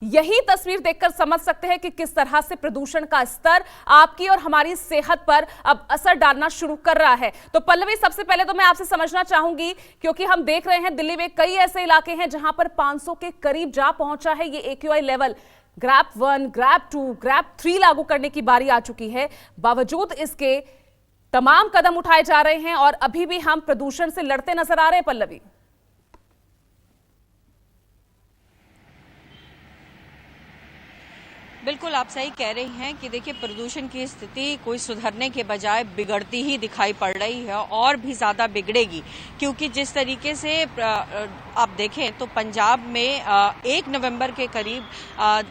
यही तस्वीर देखकर समझ सकते हैं कि किस तरह से प्रदूषण का स्तर आपकी और हमारी सेहत पर अब असर डालना शुरू कर रहा है। तो पल्लवी, सबसे पहले तो मैं आपसे समझना चाहूंगी, क्योंकि हम देख रहे हैं दिल्ली में कई ऐसे इलाके हैं जहां पर 500 के करीब जा पहुंचा है ये AQI level. Grab 1, grab 2, grab 3 लागू करने की बारी आ चुकी है। बावजूद इसके तमाम कदम उठाए जा रहे हैं और अभी भी हम प्रदूषण से लड़ते नजर आ रहे हैं। पल्लवी, बिल्कुल आप सही कह रही हैं कि देखिए प्रदूषण की स्थिति कोई सुधरने के बजाय बिगड़ती ही दिखाई पड़ रही है और भी ज्यादा बिगड़ेगी, क्योंकि जिस तरीके से आप देखें तो पंजाब में 1 नवंबर के करीब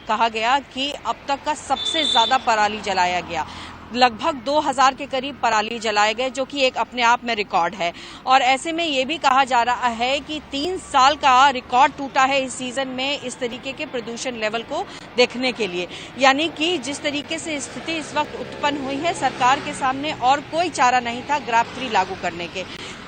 कहा गया कि अब तक का सबसे ज्यादा पराली जलाया गया। लगभग 2000 के करीब पराली जलाए गए, जो कि एक अपने आप में रिकॉर्ड है। और ऐसे में ये भी कहा जा रहा है कि 3 साल का रिकॉर्ड टूटा है इस सीजन में इस तरीके के प्रदूषण लेवल को देखने के लिए। यानी कि जिस तरीके से स्थिति इस वक्त उत्पन्न हुई है, सरकार के सामने और कोई चारा नहीं था ग्रैप 3 लागू करने के।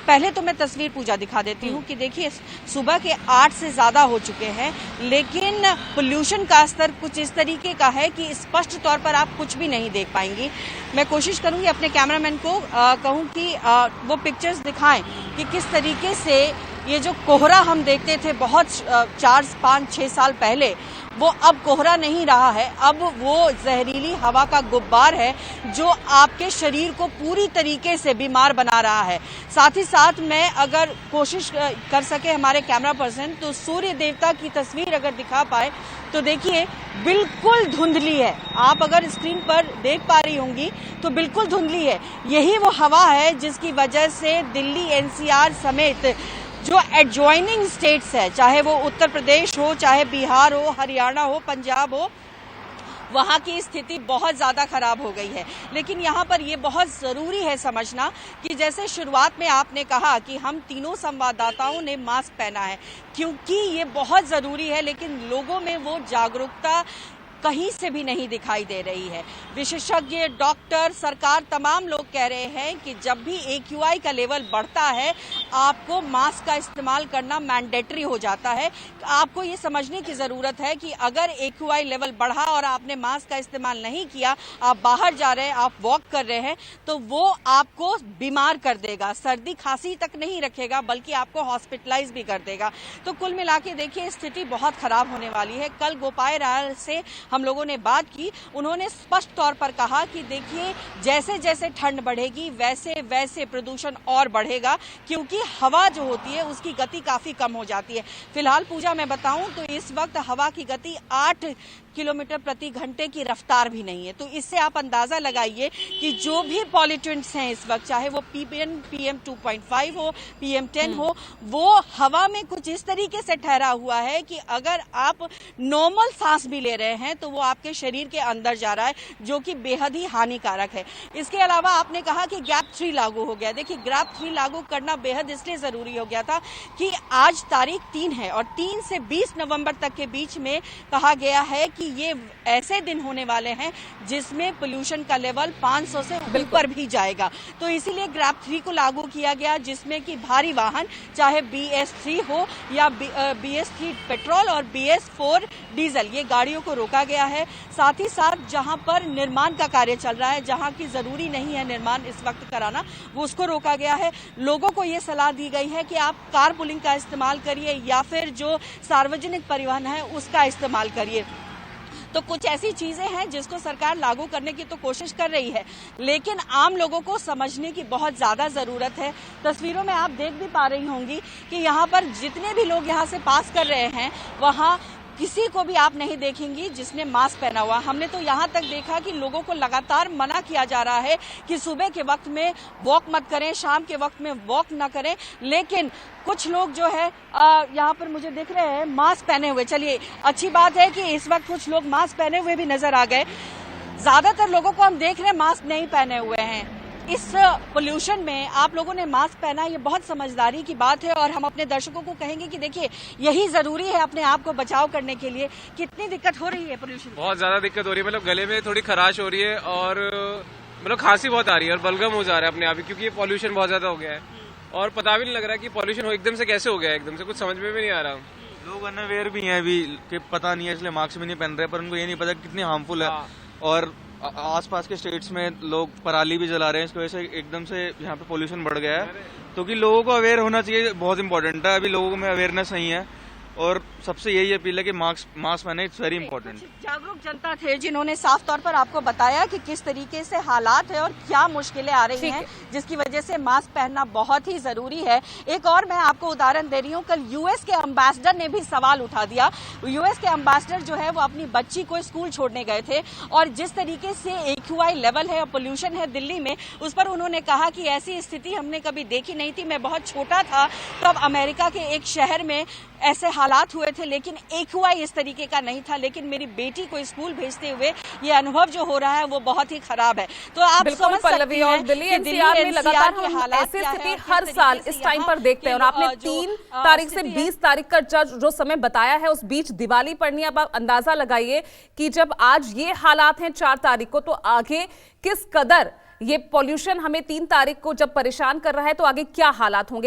पहले तो मैं तस्वीर पूजा दिखा देती हूँ कि देखिए सुबह के 8 से ज्यादा हो चुके हैं, लेकिन पोल्यूशन का स्तर कुछ इस तरीके का है कि स्पष्ट तौर पर आप कुछ भी नहीं देख पाएंगी। मैं कोशिश करूंगी अपने कैमरामैन को कहूं कि वो पिक्चर्स दिखाएं कि किस तरीके से ये जो कोहरा हम देखते थे बहुत 4, 5, 6 साल पहले, वो अब कोहरा नहीं रहा है। अब वो जहरीली हवा का गुब्बार है जो आपके शरीर को पूरी तरीके से बीमार बना रहा है। साथ ही साथ मैं अगर कोशिश कर सके हमारे कैमरा पर्सन तो सूर्य देवता की तस्वीर अगर दिखा पाए तो देखिए बिल्कुल धुंधली है। आप अगर स्क्रीन पर देख पा रही होंगी तो बिल्कुल धुंधली है। यही वो हवा है जिसकी वजह से दिल्ली NCR समेत जो एडजॉइनिंग स्टेट्स है, चाहे वो उत्तर प्रदेश हो, चाहे बिहार हो, हरियाणा हो, पंजाब हो, वहां की स्थिति बहुत ज्यादा खराब हो गई है। लेकिन यहाँ पर ये बहुत जरूरी है समझना कि जैसे शुरुआत में आपने कहा कि हम तीनों संवाददाताओं ने मास्क पहना है, क्योंकि ये बहुत जरूरी है, लेकिन लोगों में वो जागरूकता कहीं से भी नहीं दिखाई दे रही है। विशेषज्ञ, डॉक्टर, सरकार, तमाम लोग कह रहे हैं कि जब भी AQI का लेवल बढ़ता है आपको मास्क का इस्तेमाल करना मैंडेटरी हो जाता है। आपको ये समझने की जरूरत है कि अगर AQI लेवल बढ़ा और आपने मास्क का इस्तेमाल नहीं किया, आप बाहर जा रहे हैं, आप वॉक कर रहे हैं, तो वो आपको बीमार कर देगा। सर्दी खांसी तक नहीं रखेगा बल्कि आपको हॉस्पिटलाइज भी कर देगा। तो कुल मिला के देखिए स्थिति बहुत खराब होने वाली है। कल गोपाल राय से हम लोगों ने बात की, उन्होंने स्पष्ट तौर पर कहा कि देखिए जैसे जैसे ठंड बढ़ेगी वैसे वैसे प्रदूषण और बढ़ेगा, क्योंकि हवा जो होती है उसकी गति काफी कम हो जाती है। फिलहाल पूजा मैं बताऊं तो इस वक्त हवा की गति 8 किलोमीटर प्रति घंटे की रफ्तार भी नहीं है। तो इससे आप अंदाजा लगाइए कि जो भी पॉल्यूटेंट्स हैं इस वक्त, चाहे वो PM 2.5 हो, PM 10 हो, वो हवा में कुछ इस तरीके से ठहरा हुआ है कि अगर आप नॉर्मल सांस भी ले रहे हैं तो वो आपके शरीर के अंदर जा रहा है, जो कि बेहद ही हानिकारक है। इसके अलावा आपने कहा कि ग्रैप 3 लागू हो गया। देखिए ग्रैप 3 लागू करना बेहद इसलिए जरूरी हो गया था कि आज तारीख 3 है और 3 से 20 नवंबर तक के बीच में कहा गया है कि ये ऐसे दिन होने वाले हैं जिसमें पोल्यूशन का लेवल 500 से ऊपर भी जाएगा। तो इसीलिए ग्रैप 3 को लागू किया गया, जिसमें कि भारी वाहन चाहे BS3 हो या BS3 पेट्रोल और BS4 डीजल, ये गाड़ियों को रोका गया है। साथ ही साथ जहां पर निर्माण का कार्य चल रहा है, जहां की जरूरी नहीं है निर्माण इस वक्त कराना, वो उसको रोका गया है। लोगों को ये सलाह दी गई है कि आप कार पुलिंग का इस्तेमाल करिए या फिर जो सार्वजनिक परिवहन है उसका इस्तेमाल करिए। तो कुछ ऐसी चीजें हैं जिसको सरकार लागू करने की तो कोशिश कर रही है, लेकिन आम लोगों को समझने की बहुत ज्यादा जरूरत है। तस्वीरों में आप देख भी पा रही होंगी कि यहाँ पर जितने भी लोग यहाँ से पास कर रहे हैं वहाँ किसी को भी आप नहीं देखेंगी जिसने मास्क पहना हुआ। हमने तो यहाँ तक देखा कि लोगों को लगातार मना किया जा रहा है कि सुबह के वक्त में वॉक मत करें, शाम के वक्त में वॉक न करें, लेकिन कुछ लोग जो है यहाँ पर मुझे दिख रहे हैं मास्क पहने हुए। चलिए अच्छी बात है कि इस वक्त कुछ लोग मास्क पहने हुए भी नजर आ गए। ज्यादातर लोगों को हम देख रहे हैं मास्क नहीं पहने हुए हैं। इस पोल्यूशन में आप लोगों ने मास्क पहना, ये बहुत समझदारी की बात है और हम अपने दर्शकों को कहेंगे कि देखिए यही जरूरी है अपने आप को बचाव करने के लिए। कितनी दिक्कत हो रही है पोल्यूशन? बहुत ज्यादा दिक्कत हो रही है, मतलब गले में थोड़ी खराश हो रही है और मतलब खांसी बहुत आ रही है और बलगम हो जा रहा है अपने आप ही, क्योंकि ये पोल्यूशन बहुत ज्यादा हो गया है और पता भी नहीं लग रहा है कि पोल्यूशन एकदम से कैसे हो गया है, एकदम से कुछ समझ में भी नहीं आ रहा। लोग अनअवेयर भी हैं अभी कि पता नहीं है, इसलिए मास्क भी नहीं पहन रहे, पर उनको ये नहीं पता कितनी हार्मफुल है। और आसपास के स्टेट्स में लोग पराली भी जला रहे हैं, इसकी वजह से एकदम से यहाँ पे पोल्यूशन बढ़ गया है। तो कि लोगों को अवेयर होना चाहिए, बहुत इंपॉर्टेंट है। अभी लोगों में अवेयरनेस नहीं है और सबसे यही अपील है कि मास्क पहने, इट्स वेरी इंपॉर्टेंट। जागरूक जनता थे जिन्होंने साफ तौर पर आपको बताया कि किस तरीके से हालात है और क्या मुश्किलें आ रही हैं, जिसकी वजह से मास्क पहनना बहुत ही जरूरी है। एक और मैं आपको उदाहरण दे रही हूँ, कल यूएस के एम्बेसडर ने भी सवाल उठा दिया। यूएस के एम्बेसडर जो है वो अपनी बच्ची को स्कूल छोड़ने गए थे और जिस तरीके से AQI लेवल है और पोल्यूशन है दिल्ली में, उस पर उन्होंने कहा कि ऐसी स्थिति हमने कभी देखी नहीं थी। मैं बहुत छोटा था तब अमेरिका के एक शहर में ऐसे हालात हुए थे, लेकिन AQI इस तरीके का नहीं था। लेकिन मेरी बेटी को स्कूल भेजते हुए ये अनुभव जो हो रहा है वो बहुत ही खराब है। तो आप समझ सकते हैं और दिल्ली NCR में लगातार हम ऐसी स्थिति हर साल इस टाइम पर देखते हैं। और आपने 3 तारीख से 20 तारीख का जो समय बताया है, उस बीच दिवाली पड़नी। अब आप अंदाजा लगाइए कि जब आज ये हालात हैं 4 तारीख को, तो आगे किस कदर ये पॉल्यूशन हमें 3 तारीख को जब परेशान कर रहा है, तो आगे क्या हालात होंगे।